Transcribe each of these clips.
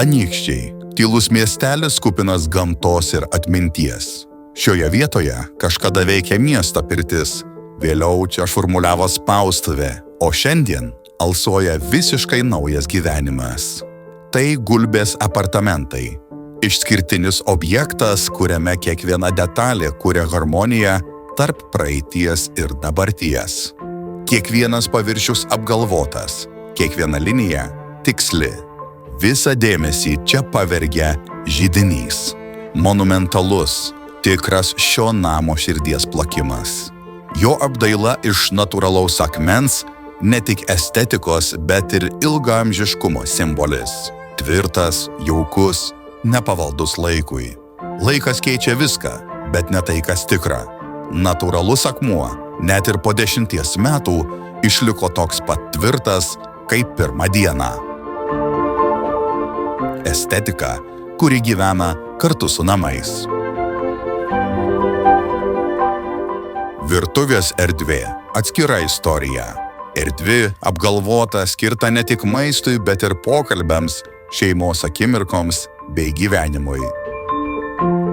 Anykščiai – tylus miestelis kupinas gamtos ir atminties. Šioje vietoje kažkada veikė miesto pirtis, vėliau čia šurmuliavo spaustuvė, o šiandien alsuoja visiškai naujas gyvenimas. Tai Gulbės apartamentai. Išskirtinis objektas, kuriame kiekviena detalė kuria harmoniją tarp praeities ir dabarties. Kiekvienas paviršius apgalvotas, kiekviena linija tiksli. Visą dėmesį čia pavergia židinys. Monumentalus, tikras šio namo širdies plakimas. Jo apdaila iš natūralaus akmens ne tik estetikos, bet ir ilgaamžiškumo simbolis. Tvirtas, jaukus, nepavaldus laikui. Laikas keičia viską, bet ne tai, kas tikra. Natūralus akmuo, net ir po 10 metų, išliko toks pat tvirtas, kaip pirmą dieną. Estetika, kuri gyvena kartu su namais. Virtuvės erdvė – atskira istorija. Erdvi, apgalvota, skirta ne tik maistui, bet ir pokalbiams, šeimos akimirkoms bei gyvenimui.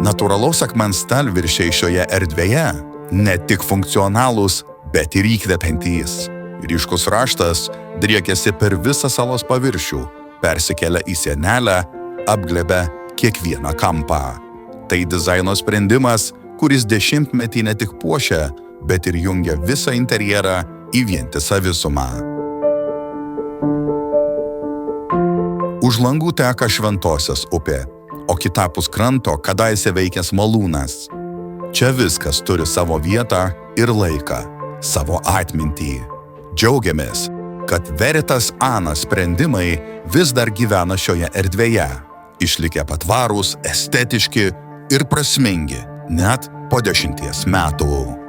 Natūralaus akmens stalviršiai šioje erdvėje ne tik funkcionalūs, bet ir įkvepiantys. Ryškus raštas driekiasi per visą salos paviršių, persikelia į sienelę, apglėbia kiekvieną kampą. Tai dizaino sprendimas, kuris 10-metį ne tik puošia, bet ir jungia visą interjerą į vientisą visumą. Už langų teka Šventosios upė, o kitapus kranto kadaise veikęs malūnas. Čia viskas turi savo vietą ir laiką, savo atmintį. Džiaugiamės, kad Veritas Ana sprendimai vis dar gyvena šioje erdvėje, išlikę patvarūs, estetiški ir prasmingi, net po 10 metų.